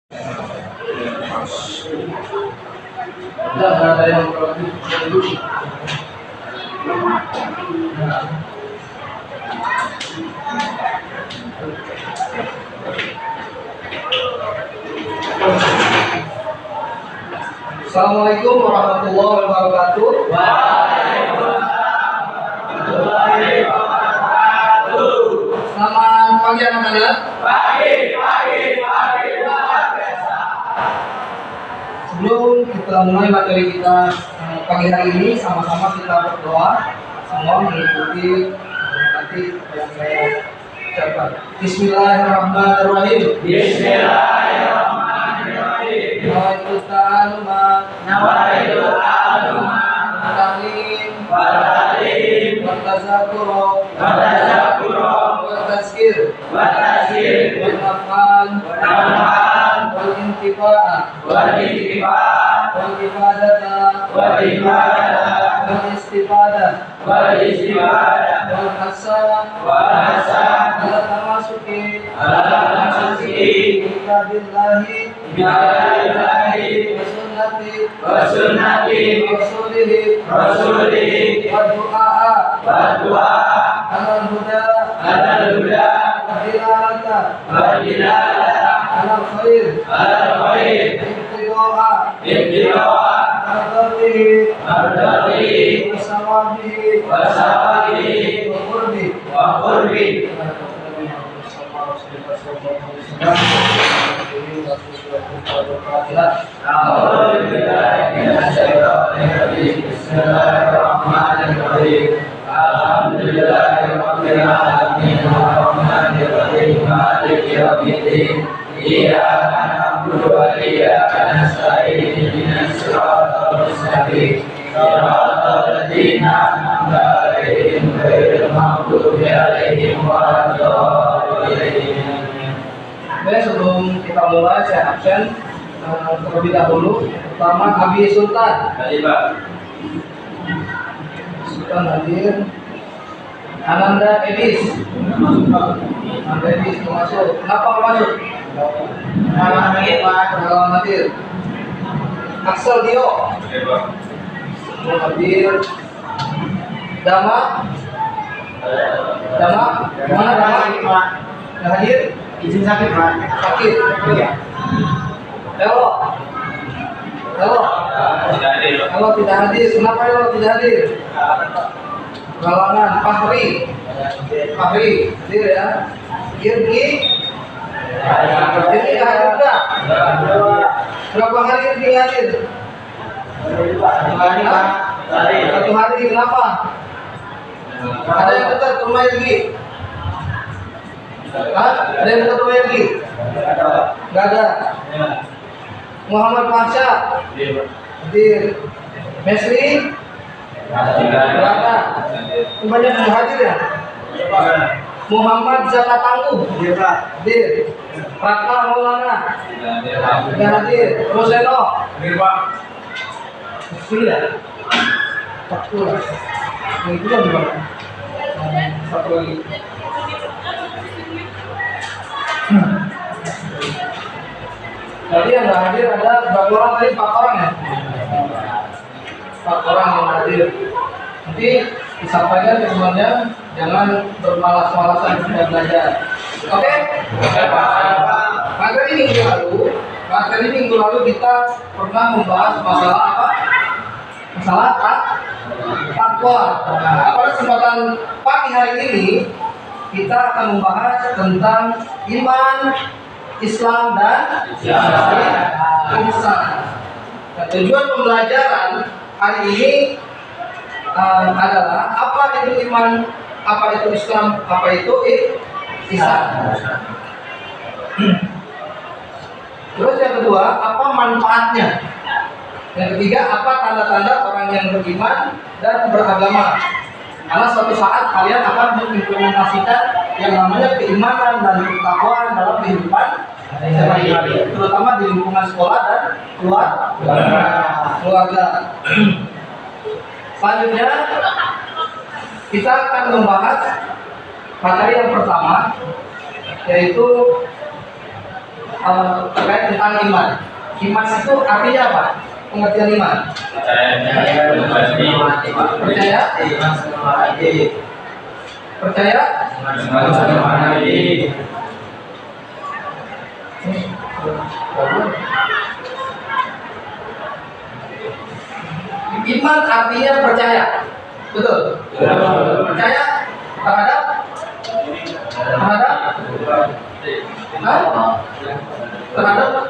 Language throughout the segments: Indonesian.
Tidak ada yang Assalamualaikum warahmatullahi wabarakatuh. Selamat pagi anak-anak. Pagi. Sebelum kita mulai materi kita pagi hari ini, sama-sama kita berdoa semua mengikuti nanti yang saya ucapkan. Bismillahirrahmanirrahim. Nawaitu ta'aluma Ta'lim Watazakuro Watazkir Watnafal Walintifa'a Walifadata Walistifadah Walhasa Alatamasuki Kitabillahi Wasunnati Rasulihi Wadu'a Alal huda Wadilalata Alal khair Ibtido'a Ardatihi Wasawabihi Wa qurbi Bismillahirrahmanirrahim. Alhamdulillahirabbil alamin arrahmanir rahim maliki yaumiddin. Iyyaka na'budu wa iyyaka nasta'in ihdinas siratal mustaqim. Siratal ladzina an'amta 'alaihim ghairil maghdubi 'alaihim waladdallin. Baik, sebelum kita mulai saya absen terlebih dahulu. Pertama Abi Sultan. Sultan hadir. Ananda Edis. Ananda Edis masuk. Kenapa masuk? Kalau hadir. Axel Dio. Hadir. Dama. Mana Dama? Yang hadir? Izin sakit, Pak. Sakit. Halo. Kalau tidak hadir, kenapa Helo tidak hadir? Kalangan Fahri, hadir ya. Irgi hadir enggak? Berapa hari Irgi hadir? Satu hari, kenapa? Ada yang dekat rumah Irgi? Ada yang dekat rumah Irgi? Enggak ada. Muhammad Pasha hadir. Mesri berada. Banyak yang hadir ya. Muhammad Zaka Tangguh hadir. Ratna Maulana hadir. Roseno sudah 40. Itu kan berapa? Satu lagi. Tadi yang nggak hadir ada berapa orang tadi? 4 orang ya? 4 orang yang hadir. Nanti disampaikan ke semuanya, jangan bermalas-malasan ketika belajar. Oke? Materi minggu lalu kita pernah membahas masalah apa? Masalah takwa. Pada kesempatan pagi hari ini kita akan membahas tentang iman, Islam dan ihsan. Tujuan pembelajaran hari ini adalah apa itu iman, apa itu Islam, apa itu ihsan. Terus yang kedua, apa manfaatnya? Yang ketiga, apa tanda-tanda orang yang beriman dan beragama? Karena suatu saat kalian akan mengimplementasikan yang namanya keimanan dan ketakwaan dalam kehidupan sehari-hari, terutama di lingkungan sekolah dan keluarga. Selanjutnya kita akan membahas materi yang pertama, yaitu terkait tentang iman. Iman itu artinya apa? Pengertian iman. Percaya. Percaya. Iman artinya percaya. Betul. Percaya terhadap terhadap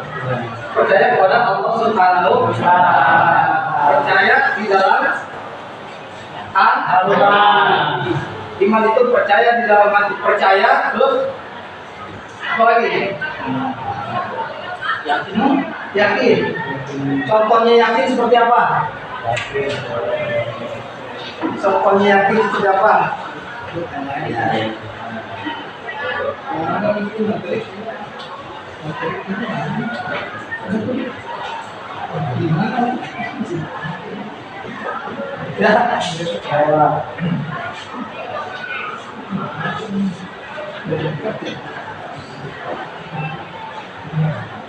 percaya kepada Allah Subhanahu wa Ta'ala. Percaya di dalam Al-Quran. Iman itu percaya di dalam hati, percaya terus apa lagi? Yakin. Contohnya yakin seperti apa? Contohnya yakin seperti apa?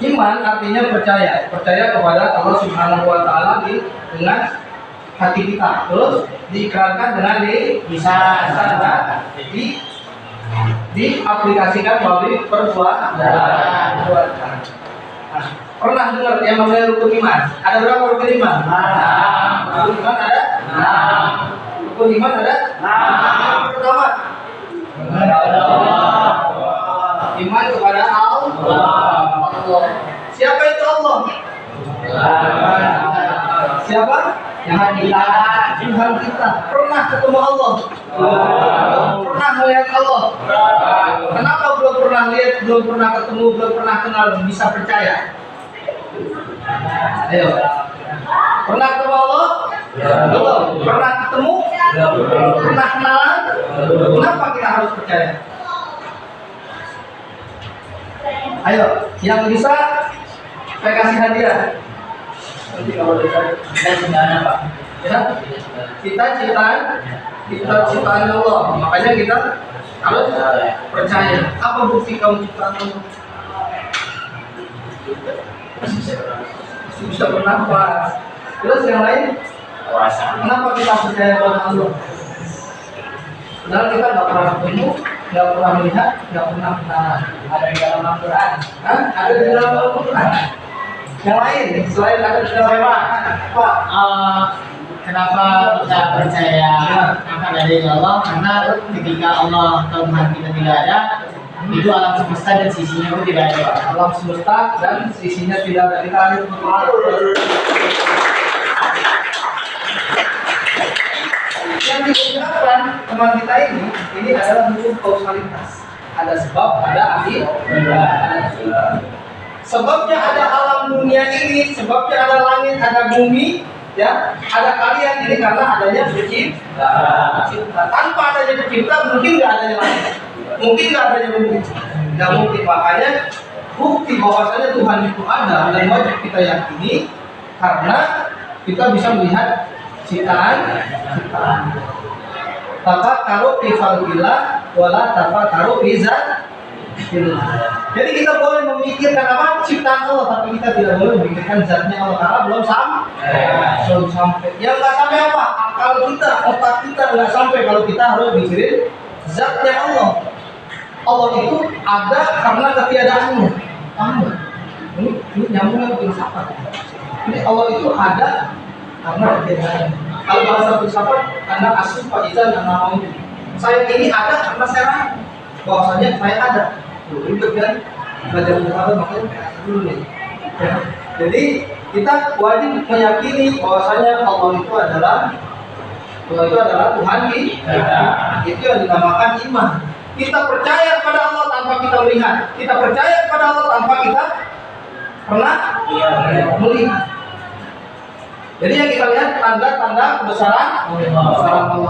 Iman artinya percaya kepada Allah Subhanahu wa Ta'ala dengan hati kita, terus diikrarkan dengan lisan dan diaplikasikan melalui perbuatan. Pernah dengar yang namanya rukun iman? Ada berapa rukun iman? Rukun iman ada? Rukun iman ada? Yang pertama, iman kepada Allah. Siapa itu Allah? Siapa? Yang kita, Tuhan kita. Pernah ketemu Allah? Pernah melihat Allah? Kenapa belum pernah lihat, belum pernah ketemu, belum pernah kenal, bisa percaya? Ayo. Pernah ketemu Allah? Belum. Pernah ketemu? Pernah kenalan? Kenapa kita harus percaya? Ayo, yang bisa saya kasih hadiah. Nanti kalau kita Pak, ya, kita ciptaan Allah. Makanya kita harus percaya. Apa bukti kamu ciptaan Allah? Bisa bernafas. Terus yang lain, kenapa kita percaya kepada Allah? Padahal kita nggak pernah ketemu, nggak pernah melihat, nggak pernah kenal. Ada di dalam Al-Quran, ada di dalam Al-Quran. Yang lain selain ada di dalam Al-Quran, Pak. Kenapa kita percaya akan adanya Allah? Karena ketika Allah atau Tuhan kita tidak ada, itu alam semesta dan sisinya pun tidak ada. Alam semesta dan sisinya tidak ada. Kita harus yang diucapkan teman kita ini adalah hukum kausalitas. Ada sebab, ada akibat. Sebabnya ada alam dunia ini, sebabnya ada langit, ada bumi, ya, ada kalian ini karena adanya pencipta. Tanpa adanya pencipta mungkin nggak adanya langit, mungkin nggak adanya bumi, nggak mungkin. Makanya bukti bahwasanya Tuhan itu ada dan wajib kita yakini karena kita bisa melihat ciptaan. Tafakkaru fi khalqillah wala tafakkaru fi zatillah. Jadi kita boleh memikirkan apa ciptaan Allah, tapi kita tidak boleh memikirkan zatnya Allah karena belum sampai. Yang nggak sampai apa? Akal kita, otak kita nggak sampai kalau kita harus mikirin zatnya Allah. Allah itu ada karena ketiadaanmu. Ini nyambungnya filsafat. Ini Allah itu ada karena ketiadaanmu. Kalau bahasa filsafat, karena asli fa'izan yang namanya saya ini ada karena saya ragu bahwasanya saya ada. Ribet kan? Belajar filsafat makanya dulu nih. Jadi kita wajib meyakini bahwasanya Allah itu adalah Tuhan kita. Itu yang dinamakan iman. Kita percaya kepada Allah tanpa kita melihat. Kita percaya kepada Allah tanpa kita pernah melihat. Jadi yang kita lihat tanda-tanda kebesaran Allah,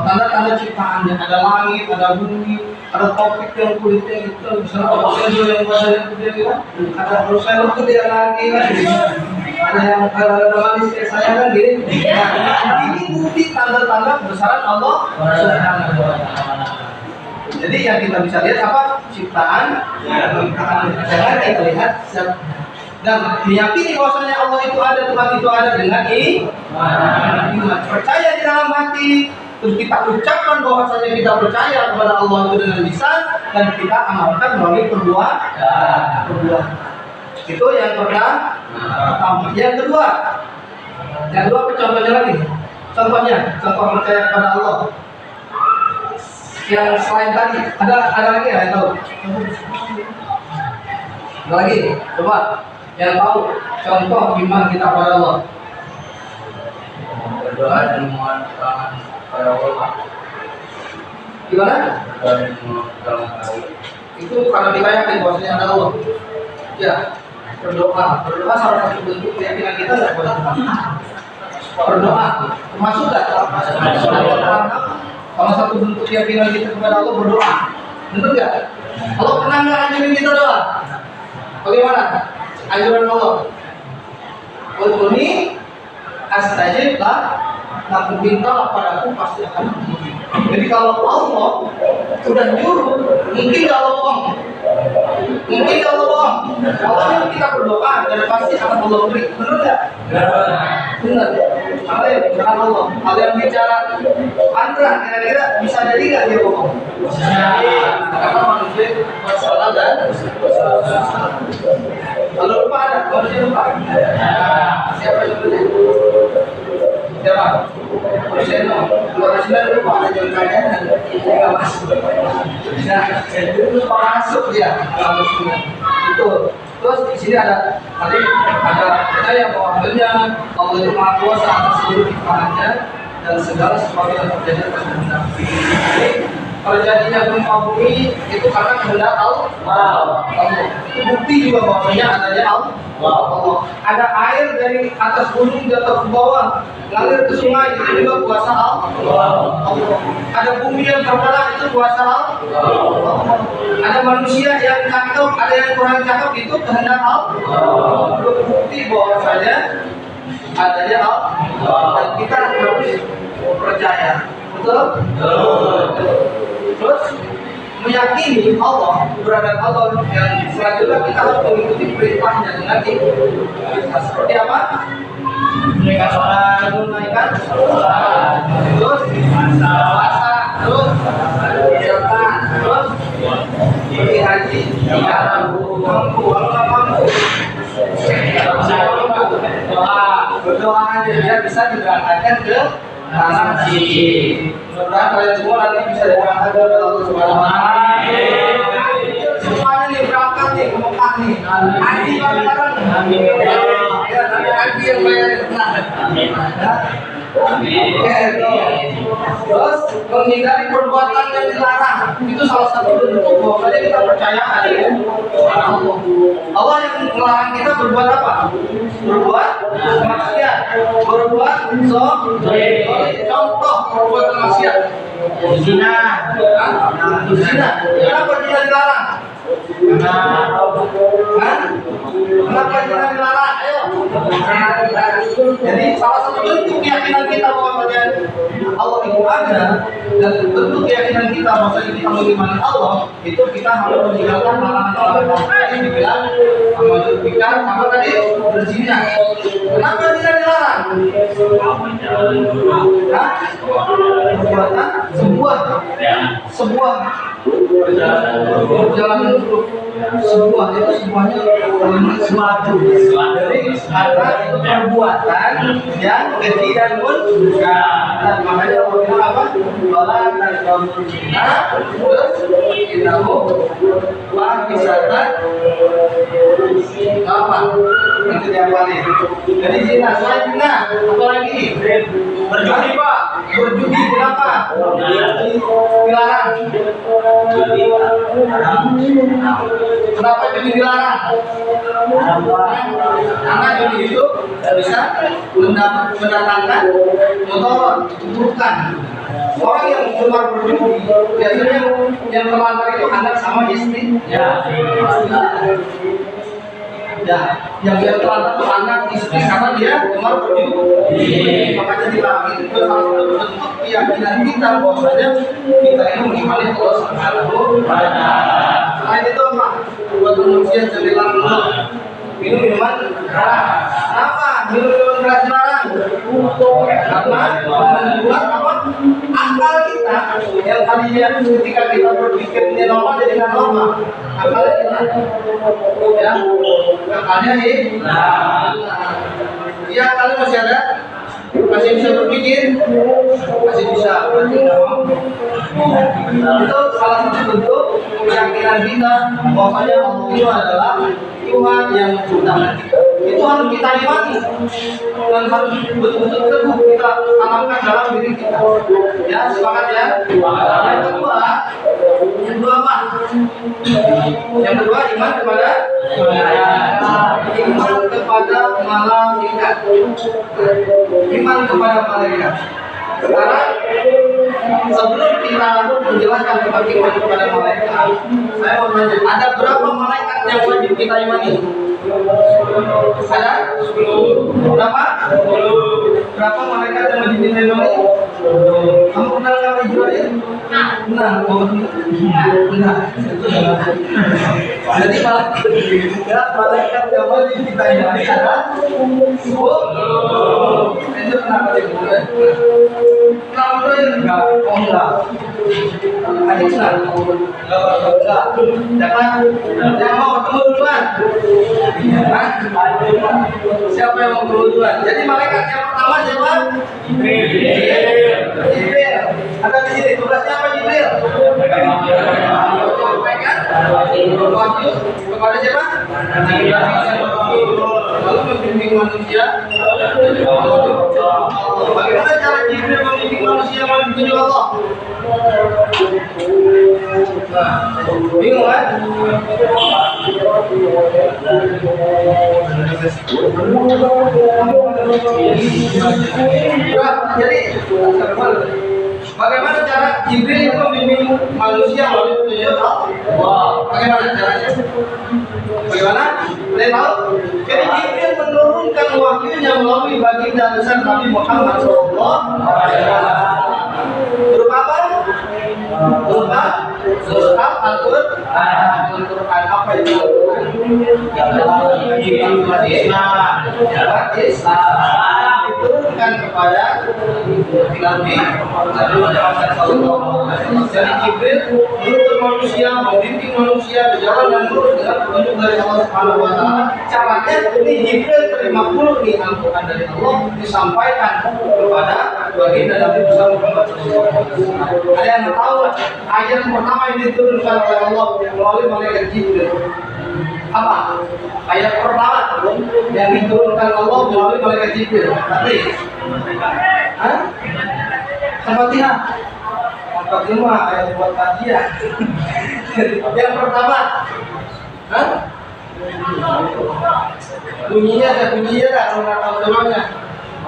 tanda-tanda ciptaannya. Ada langit, ada bumi, ada topik yang kulitnya itu, misalnya Oksendo yang badannya gede kan, ada Roselo gede lagi kan, ada yang manis kayak saya kan gini. Nah, ini bukti tanda-tanda kebesaran Allah Subhanahu wa Ta'ala. Jadi yang kita bisa lihat apa? Ciptaan, jangan kita lihat dan meyakini bahwasanya Allah itu ada, Tuhan itu ada dengan iman. Percaya di dalam hati, terus kita ucapkan bahwasanya kita percaya kepada Allah itu dengan lisan dan kita amalkan melalui perbuatan. Itu yang pertama. Yang kedua apa contohnya lagi? Contoh percaya kepada Allah. Yang selain tadi ada lagi ya yang tahu? Ada lagi? Coba yang tahu contoh iman kita kepada Allah. Berdoa dan memohon pertolongan kepada Allah. Gimana? Berdoa dan memohon pertolongan kepada Allah. Itu karena kita yakin bahwasanya ada Allah. Ya, berdoa salah satu bentuk keyakinan kita nggak kepada Tuhan. Berdoa termasuk nggak? Salah satu bentuk keyakinan kita kepada Allah berdoa. Betul nggak? Allah pernah nggak anjurin kita doa? Bagaimana anjuran Allah? Ud'uni astajib lah, mintalah padaku pasti akan memberi. Jadi kalau Allah sudah nyuruh, mungkin nggak Allah bohong. Allah yang kita berdoa dan pasti akan Allah beri. Benar nggak? Benar. Karena Allah, hal yang bicara Andra kira-kira bisa jadi nggak dia bohong? Karena manusia itu bersalah dan kalau lupa ada, manusia lupa. Siapa sebenarnya? Siapa? Presiden, presiden lupa ada jawabannya dan nggak masuk. Nah, terus masuk dia itu. Terus di sini ada percaya bahwa Allah itu Maha Kuasa atas seluruh ciptaannya dan segala sesuatu yang terjadi atas kehendak. Jadi terjadinya gempa bumi itu karena kehendak Allah. Itu bukti juga bahwasanya adanya Allah. Ada air dari atas gunung jatuh ke bawah, ngalir ke sungai, itu juga kuasa Allah. Ada bumi yang terbelah, itu kuasa Allah. Ada manusia yang cakep, ada yang kurang cakep, itu kehendak Allah. Itu bukti bahwasanya adanya Allah dan kita harus percaya. Betul? Terus meyakini Allah, keberadaan Allah yang selanjutnya kita harus mengikuti perintahnya dengan itu. Seperti apa? Menunaikan sholat, terus puasa, terus zakat, terus pergi haji. Mampu, kalau nggak mampu, berdoa aja biar bisa diberangkatkan ke tanah suci. Mudah-mudahan kalian semua nanti bisa diberangkatkan oleh Allah Subhanahu wa Ta'ala. Semuanya nih berangkat nih ke Mekah nih. Haji bareng-bareng. Ya, nanti haji yang bayarin. Terus menghindari perbuatan yang dilarang itu salah satu bentuk bahwa kita percaya ada Allah. Allah yang melarang kita berbuat apa? Berbuat maksiat, berbuat contoh perbuatan maksiat. Zina. Kenapa zina dilarang? Kenapa zina dilarang? Ayo. Jadi salah satu bentuk keyakinan kita bahwa Allah itu ada dan bentuk keyakinan kita bahwa kita mengimani Allah itu kita harus meninggalkan larangan-larangan yang dibilang menunjukkan apa tadi berzina. Kenapa zina dilarang? Perbuatan sebuah perjalanan buruk. Sebuah itu semuanya suatu. Jadi karena itu perbuatan yang keji dan munkar. Dan makanya Allah bilang apa? Wala taqrabul zina. Terus innahu fahisatan apa? Itu yang paling. Jadi zina, selain zina, apa lagi? Berjudi, Pak. Berjudi kenapa? Dilarang. Kenapa judi dilarang? Karena judi itu bisa mendatangkan mudarat, keburukan. Orang yang gemar berjudi biasanya yang terlantar itu anak sama istri. Ya. Ya, yang dia terlantar itu anak, istri, karena dia gemar berjudi. Makanya dilarang itu salah satu bentuk keyakinan kita bahwasanya kita ini mengimani Allah Subhanahu wa Ta'ala. Selain itu apa? Buat manusia jadi larang minum minuman keras. Kenapa? Minum minuman keras dilarang? Karena membuat apa? Akal kita yang tadinya ketika kita berpikir ini normal jadi nggak normal. Akalnya hilang. Ya, akalnya hilang. Dia akalnya masih ada, masih bisa berpikir, masih bisa. Itu salah satu bentuk keyakinan kita bahwasanya Allah itu adalah Tuhan yang menciptakan kita. Itu harus kita imani dan harus betul-betul teguh kita tanamkan dalam diri kita. Ya, sepakat ya. Yang kedua apa? Yang kedua iman kepada malaikat. Iman kepada malaikat. Sekarang sebelum kita menjelaskan tentang iman kepada malaikat, saya mau tanya, ada berapa malaikat yang wajib kita imani? Ada? Berapa? Berapa malaikat yang wajib kita imani? Kamu kenal nama Israel? Nah, jadi malaikat yang wajib kita imani ada 10. Itu kenapa dia? Kenapa dia enggak? Oh enggak. Ada enggak? Enggak. Jangan yang mau ketemu duluan. Siapa yang mau ketemu duluan? Jadi malaikat yang pertama siapa? Jibril. Ada di sini tugasnya apa Jibril? Menyampaikan wahyu kepada siapa? Lalu membimbing manusia. Bagaimana cara Jibril membimbing manusia menuju Allah? Bingung kan? Jadi bagaimana cara Jibril itu membimbing manusia melalui petunjuk Allah? Bagaimana caranya? Bagaimana? Kalian tahu? Jadi Jibril menurunkan wahyunya melalui baginda besar Nabi Muhammad SAW. Berupa apa? Berupa surat Al-Quran. Apa itu Al-Quran? Jalan Islam. Diturunkan kepada Nabi Muhammad SAW. Jadi Jibril menuntun manusia, membimbing manusia berjalan dan lurus dengan petunjuk dari Allah Subhanahu wa Ta'ala. Caranya ini Jibril terima dulu nih Al-Quran dari Allah disampaikan kepada baginda Nabi Muhammad SAW. Ada yang tahu ayat pertama yang diturunkan oleh Allah melalui malaikat Jibril? Apa? Ayat pertama yang diturunkan Allah melalui malaikat Jibril. Berarti Al-Fatihah. Al-Fatihah ayat buat kajian. Yang pertama, bunyinya ada kalau nggak tahu turunnya.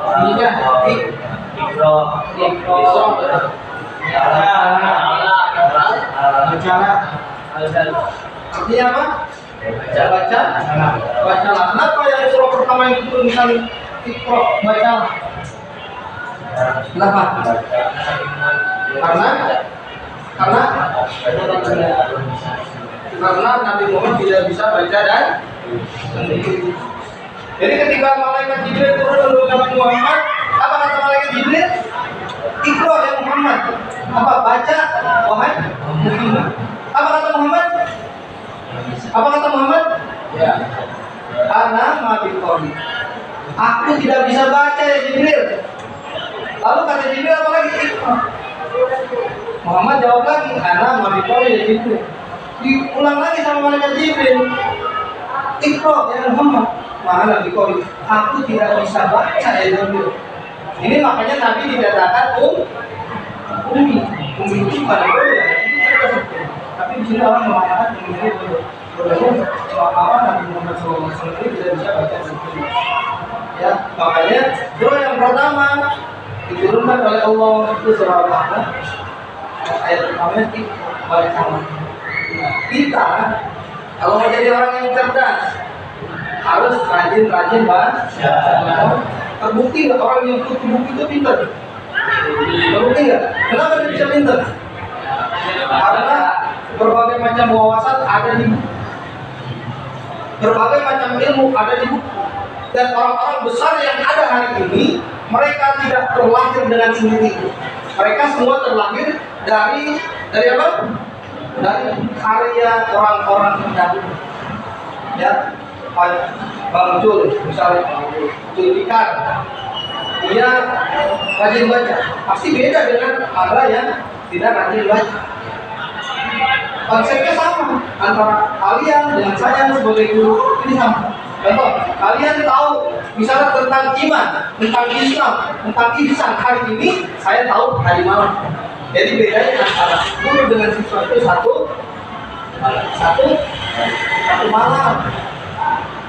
Bunyinya artinya apa? Bacalah. Kenapa yang surah pertama yang diturunkan Iqra, bacalah? Kenapa? Karena Nabi Muhammad tidak bisa baca dan sendiri. Jadi ketika malaikat Jibril turun menolong Nabi Muhammad, apa kata malaikat Jibril? Iqra ya Muhammad. Apa? Baca wahai Muhammad. Apa kata Muhammad? Apa kata Muhammad? Ya. Ana mabikori. Aku tidak bisa baca ya Jibril. Lalu kata Jibril apa lagi? Muhammad jawab lagi, ana mabikori ya Jibril. Diulang lagi sama malaikat Jibril. Iqra ya Muhammad. Mana bikori? Aku tidak bisa baca ya Jibril. Ini makanya Nabi dikatakan Umi itu bukan ya. Tapi di sini orang mengatakan ini sebenarnya apa Nabi Muhammad SAW tidak bisa baca sendiri. Ya, makanya doa yang pertama diturunkan oleh Allah itu surah Al-Baqarah ayat pertama baca. Kita kalau mau jadi orang yang cerdas, harus rajin-rajin baca. Terbukti nggak orang yang kutu buku itu pintar? Terbukti nggak? Kenapa dia bisa pintar? Karena berbagai macam wawasan ada di buku. Berbagai macam ilmu ada di buku. Dan orang-orang besar yang ada hari ini, mereka tidak terlahir dengan sendiri. Mereka semua terlahir dari apa? Dari karya orang-orang terdahulu. Ya, Bang Jul, misalnya Jul Fikar, dia rajin baca. Pasti beda dengan ada yang tidak rajin baca. Konsepnya sama antara kalian dengan saya sebagai guru, ini sama. Contoh, kalian tahu misalnya tentang iman, tentang Islam, tentang ihsan hari ini, saya tahu hari malam. Jadi bedanya antara guru dengan siswa itu satu malam.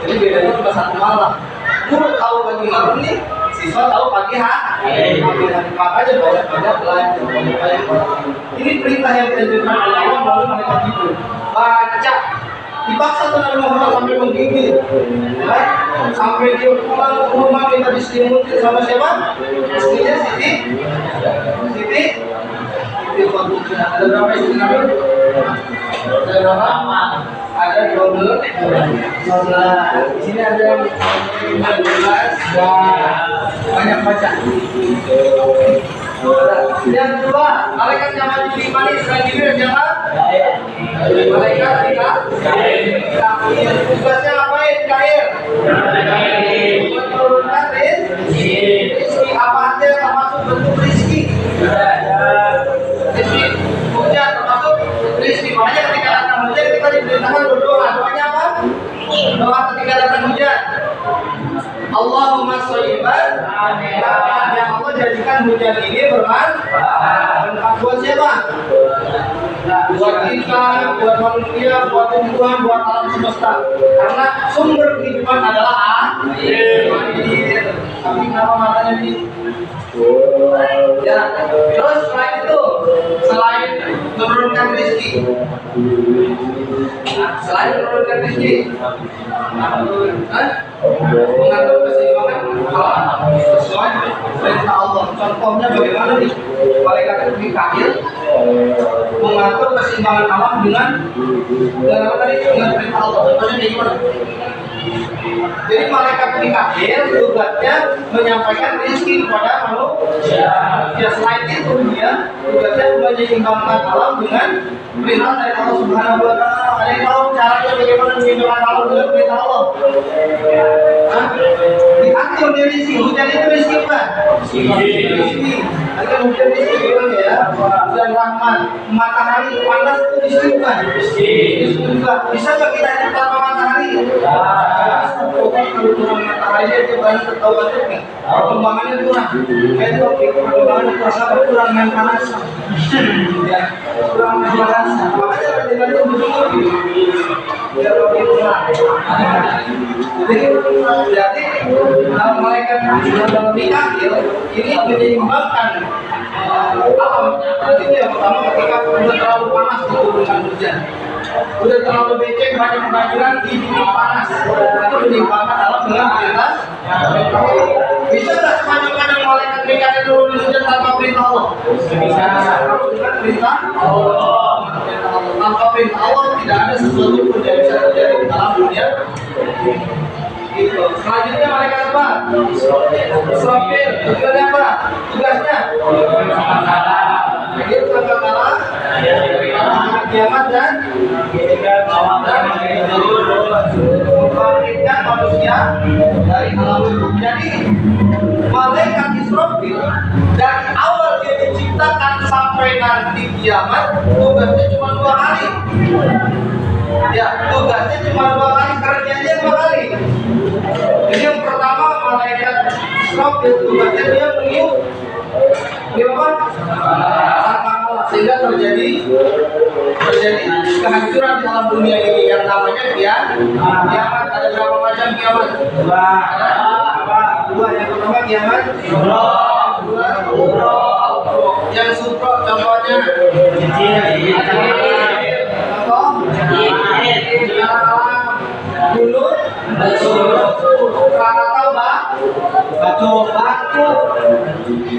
Jadi bedanya cuma satu malam. Guru tahu pagi malam nih, siswa tahu pagi hari. Makanya banyak belajar. Ini perintah yang dianjurkan oleh Allah melalui malaikat Jibril. Baca. Dipaksa Nabi Muhammad sampai menggigil, ya? Sampai dia pulang ke rumah minta diselimuti sama siapa? Istrinya Siti Khadijah. Ada berapa istri Nabi? Ada berapa? Ada 12. Di sini ada 15. Banyak baca. Yang kedua, malaikat yang maju di mana selain Jibril jangan? Malaikat tidak. Tugasnya ngapain? Kair. Menurunkan rezeki apa aja termasuk bentuk rezeki. Rezeki hujan termasuk rezeki. Makanya ketika datang hujan kita diperintahkan berdoa. Doanya apa? Doa ketika datang hujan. Allahumma shayyiban. Ya Allah jadikan hujan ini bermanfaat buat siapa? Buat kita, buat manusia, buat tumbuhan, buat alam semesta. Karena sumber kehidupan adalah air. Tapi kenapa matanya di? Ya, terus selain menurunkan rezeki, mengatur keseimbangan sesuai perintah Allah. Contohnya bagaimana nih? Malaikat Mikhail mengatur keseimbangan alam dengan apa tadi? Dengan perintah Allah. Contohnya kayak gimana? Jadi malaikat Mikhail tugasnya menyampaikan rezeki kepada manusia. Ya, selain itu dia tugasnya menyeimbangkan alam dengan perintah dari Allah Subhanahu Wa Taala. Ada yang tahu caranya bagaimana menyeimbangkan alam dengan perintah Allah? Diatur dari rezeki. Hujan itu rezeki bukan? Rezeki. Ada hujan rezeki bilang ya. Hujan rahmat. Matahari panas itu rezeki bukan? Rezeki juga. Bisa nggak kita hidup tanpa matahari? Kalau turun matahari dia banyak ketahuan juga. Perkembangannya kurang. Kayak topik perkembangan kurang main panas. Ya, kurang main panas. Makanya ketika itu bersyukur gitu. Biar lebih kurang. Jadi malaikat Mikhail ini menyeimbangkan alam. Itu yang pertama ketika sudah terlalu panas diturunkan hujan. Udah terlalu becek banyak kebanjiran di panas. Itu menyeimbangkan alam dengan perintah. Bisa nggak sepanjang kadang malaikat Mikhail turun di hujan tanpa perintah Allah? Bisa. Harus dengan perintah Allah. Tanpa perintah Allah tidak ada sesuatu pun yang bisa terjadi di dalam dunia. Gitu. Selanjutnya malaikat apa? Israfil. Tugasnya apa? Tugasnya itu sangkakala kiamat dan membangkitkan manusia dari alam hidup. Jadi malaikat Israfil dari awal dia diciptakan sampai nanti kiamat tugasnya cuma 2 kali. Ya, tugasnya cuma 2 kali, kerjanya 2 kali. Jadi yang pertama malaikat Israfil tugasnya dia meniup sehingga terjadi kehancuran di alam dunia ini yang namanya kiamat. Ada berapa macam kiamat? Dua. Yang pertama kiamat yang sukro contohnya Mulut, Krakatau batu,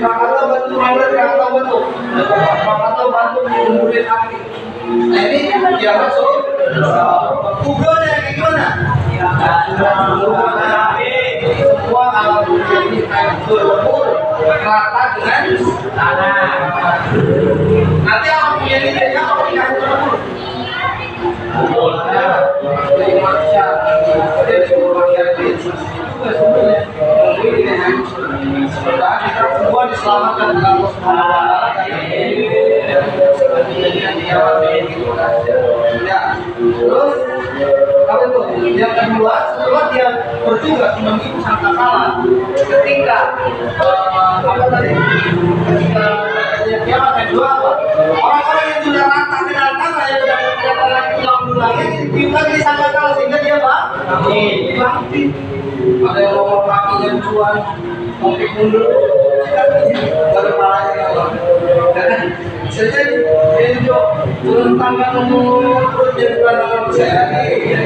Krakatau batu mana? Krakatau batu, Krakatau batu mengumpulin api. Nah ini dia masuk. Kubronya kayak gimana? Semua alam ini berkumpul rata dengan tanah. Nanti alam punya ini dia apa dikasih berkumpul? Dari manusia, dari seluruh masyarakat itu juga sebenarnya kita semua diselamatkan dengan Allah Subhanahu Wa Taala. Ya, terus apa itu? Yang kedua, setelah dia bertugas mengikuti sangkakala, ketika apa tadi? Ketika kiamat kedua apa? Orang-orang yang sudah rata dengan tanah yang sudah tulang-tulangnya kita di sangkakala sehingga dia bangkit. Ada yang ngomong kakinya duluan, ngomong mundur, baru palanya Allah. Dan bisa jadi dia juga turun tangga ngomong terus dia bukan orang saya lagi.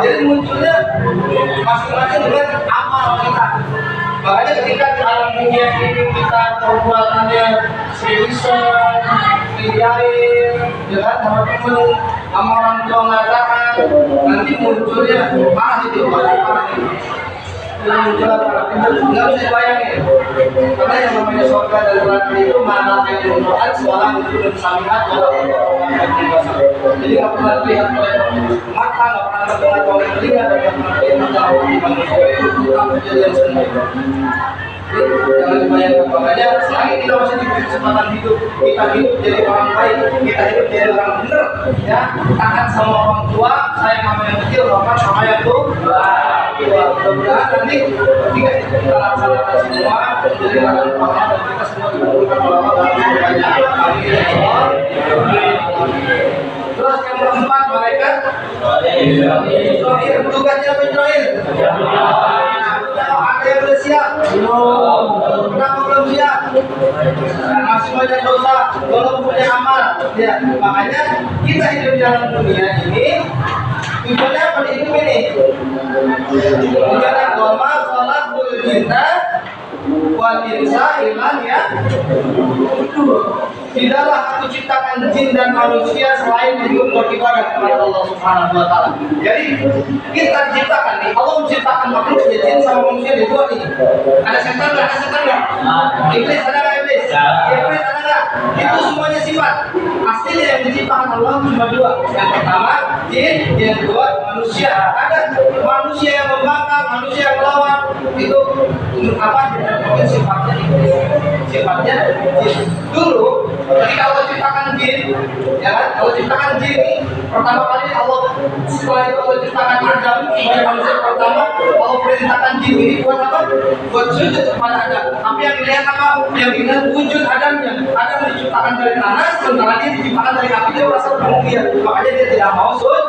Jadi munculnya masing-masing dengan amal kita. Makanya ketika di alam dunia ini kita perbuatannya seriusan, diain, dengan teman-teman, sama orang tua mengatakan, nanti munculnya parah itu, parah itu. Munculnya parah, nggak bisa dibayangin. Karena yang namanya surga dan neraka itu mana yang berdoa, seorang itu dan samihat, orang jadi nggak pernah terlihat oleh mata, nggak pernah terdengar oleh telinga, dan nggak pernah terlihat oleh manusia itu bukan kejadian sendiri. Jangan dibayangkan, makanya selagi kita masih diberi kesempatan hidup, kita hidup jadi orang baik, kita hidup jadi orang benar, ya, taat sama orang tua, sayang sama yang kecil, bahkan sama yang tua. Mudah-mudahan nanti ketika itu kita laksanakan semua, menjadi orang tua dan kita semua dikumpulkan oleh Allah dalam banyak. Amin. Terus yang keempat, malaikat Israel, tugasnya apa Israel? Ada yang sudah siap? Belum. Kenapa belum siap? Masih banyak dosa, belum punya amal. Ya, makanya kita hidup di dalam dunia ini tujuannya apa di hidup ini? Tujuan agama, sholat, berjinta, wal insa, iman, ya. Tidaklah aku ciptakan jin dan manusia selain untuk beribadah kepada Allah Subhanahu Wa Taala. Jadi kita diciptakan nih, Allah menciptakan makhluk jin sama manusia di dua ini. Ada setan nggak? Ada setan nggak? Iblis ada nggak iblis? Iblis ada nggak? Itu semuanya sifat. Aslinya yang diciptakan Allah cuma dua. Yang pertama jin, yang kedua manusia. Ada manusia yang membangkang, manusia yang melawan. Itu apa? Sifatnya iblis. Sifatnya jin. Dulu ketika Allah ciptakan jin, ya kan? Allah ciptakan jin ini pertama kali Allah, setelah itu Allah ciptakan Adam sebagai manusia pertama, Allah perintahkan jin ini buat apa? Buat sujud kepada Adam. Tapi yang dilihat apa? Yang dilihat wujud Adamnya. Adam diciptakan dari tanah, sementara dia diciptakan dari api, dia merasa bermulia. Makanya dia tidak mau sujud.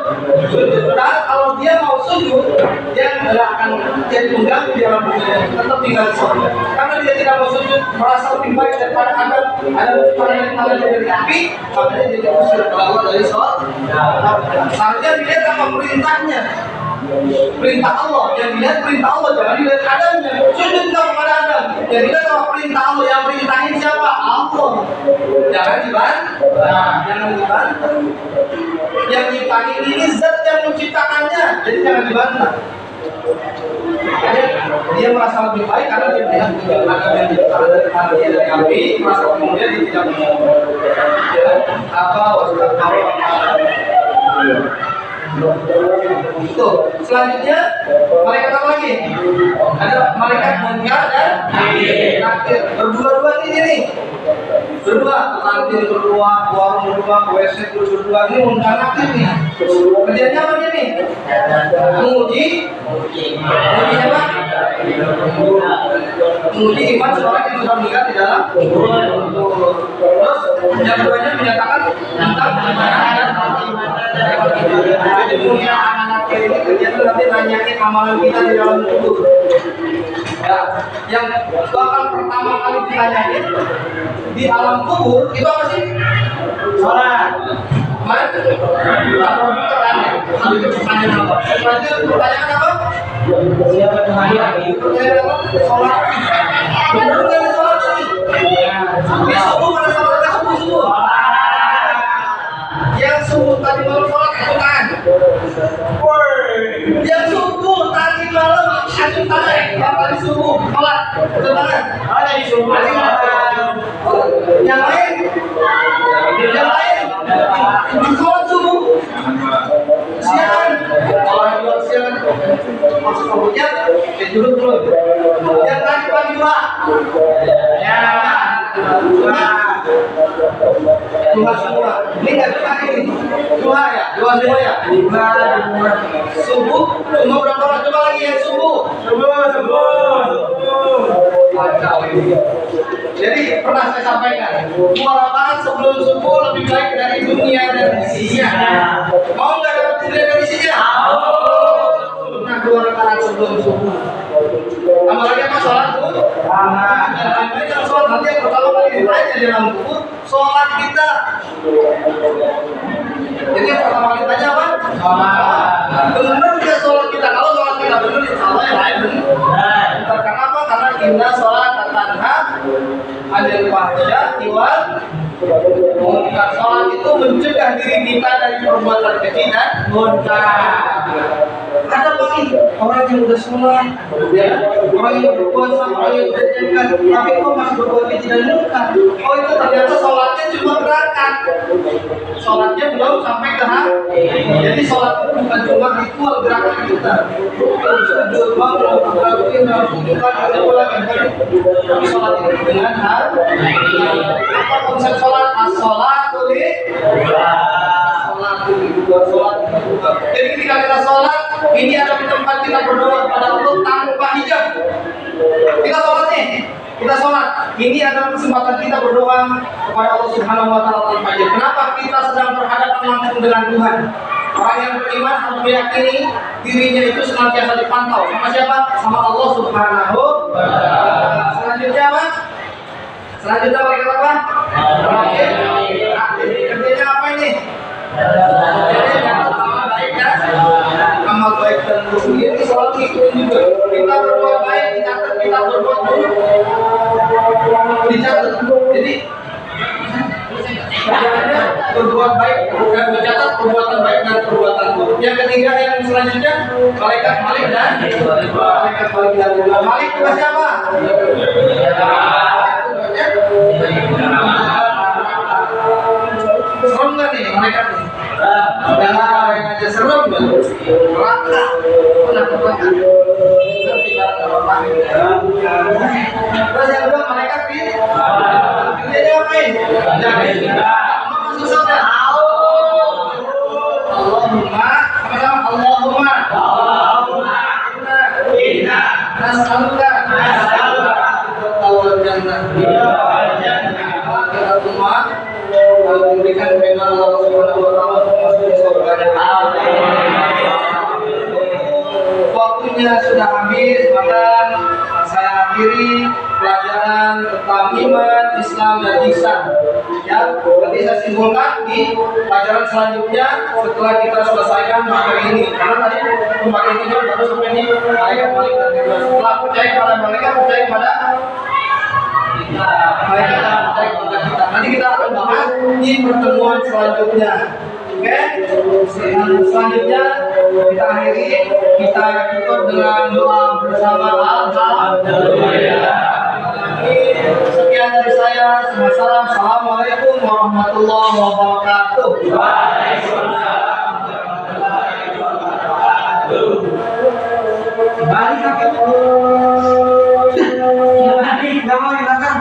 Padahal kalau dia mau sujud, dia tidak akan jadi mengganggu di alam dunia, tetap tinggal di surga. Karena dia tidak mau sujud, merasa lebih baik daripada Adam. Adam diciptakan dari tanah dari api, makanya dia diusir oleh Allah dari surga. Seharusnya dilihat apa perintahnya, perintah Allah. Yang dilihat perintah Allah, jangan dilihat Adamnya. Sujud kepada Adam. Yang dilihat apa perintah Allah, yang perintahin siapa? Allah. Jangan dibantah, jangan dibantah. Yang nyiptain ini zat yang menciptakannya, jadi jangan dibantah. Makanya dia merasa lebih baik karena dia melihat Adam yang diciptakan dari tanah, dia dari api, merasa kemudian dia tidak mau apa itu. Selanjutnya malaikat apa lagi? Ada malaikat munkar dan nakir. Berdua-dua ini nih. Berdua, kantin berdua, warung berdua, WC berdua. Ini munkar nakir nih. Kerjanya apa dia nih? Menguji apa? Menguji iman seorang yang sudah meninggal di dalam. Terus yang keduanya menyatakan tentang jadi dunia anak-anak ini kegiatan nanti nanyain amalan kita di dalam tubuh. Ya, yang bakal pertama kali ditanyain di alam kubur itu apa sih? Sholat. Kalau itu pertanyaan apa? Pertanyaan apa? Pertanyaan apa? Sholat. Benar nggak ada sholat ini? Di subuh mana sholat? Subuh. Yang subuh tadi malam sholat itu kan? Yang subuh tadi malam satu tangan. Yang tadi subuh sholat itu tangan. Tadi subuh. Yang lain? Yang lain? Sholat subuh. Siang. Kalau siang masuk kaburnya, duduk dulu. Yang tadi pagi dua. Ya. Dua semua. Ini nggak dua ini. Dua ya. Dua semua ya. Subuh. Cuma berapa orang? Coba lagi yang subuh. Jadi pernah saya sampaikan, dua rakaat sebelum subuh lebih baik dari dunia dan isinya. Mau nggak dapat dunia dan isinya? Nah, dua rakaat sebelum subuh. Tambah lagi apa sholat tuh? Jangan sholat nanti yang pertama kali ditanya di dalam buku sholat kita. Jadi yang pertama kali tanya apa? Benar nggak sholat kita? Kalau sholat kita benar, insya Allah yang lain benar. Kenapa? Karena kita sholat tanha anil fahsya'i wal munkar. Sholat itu mencegah diri kita dari perbuatan keji dan munkar. Ada orang yang udah sholat, ya, orang yang berpuasa, orang yang berjihad, tapi kok masih berbuat keji dan munkar? Oh, itu ternyata sholatnya cuma berangkat, sholatnya belum sampai ke hati. Jadi sholat itu bukan cuma ritual gerakan kita. Sujud, bangun, berarti tapi sholat itu dengan hati. Apa konsep sholat? As-sholatu sholat. Jadi ketika kita sholat, ini ada tempat kita berdoa kepada Allah tanpa hijab. Kita sholat nih, kita sholat. Ini adalah kesempatan kita berdoa kepada Allah Subhanahu Wa Taala tanpa hijab. Kenapa? Kita sedang berhadapan langsung dengan Tuhan. Orang yang beriman harus meyakini dirinya itu senantiasa dipantau. Sama siapa? Sama Allah Subhanahu Wa Taala. Selanjutnya apa? Selanjutnya mereka apa? Kerjanya apa ini? Amal baik dan buruk ini selalu ngikutin juga. Kita berbuat baik dicatat, kita berbuat buruk dicatat. Jadi kerjanya berbuat baik dan mencatat perbuatan baik dan perbuatan buruk. Yang ketiga yang selanjutnya malaikat malik dan malik itu siapa? Serem nggak nih malaikat nih? Dan yang aja serem nggak? Neraka. Neraka. Terus yang kedua malaikat ini kerjanya ngapain? Masuk surga. Allahumma, sama-sama Allahumma. Inna nas'aluka al jannah. Kita semua memberikan firman Allah Subhanahu Wa Taala masuk di surga. Waktunya sudah habis, maka saya akhiri pelajaran tentang iman, Islam dan ihsan. Ya, nanti saya simpulkan di pelajaran selanjutnya setelah kita selesaikan materi ini. Karena tadi pembagian ini baru sampai ini malaikat malik dan firman. Setelah percaya pada malaikat, percaya pada malaikat percaya kepada kita. Nanti kita akan bahas di pertemuan selanjutnya. Oke, selanjutnya kita akhiri, kita tutup dengan doa bersama. Alhamdulillah. Sekian dari saya. Assalamualaikum warahmatullahi wabarakatuh. Waalaikumsalam warahmatullahi wabarakatuh. Balik kakek. Nggak mau di belakang.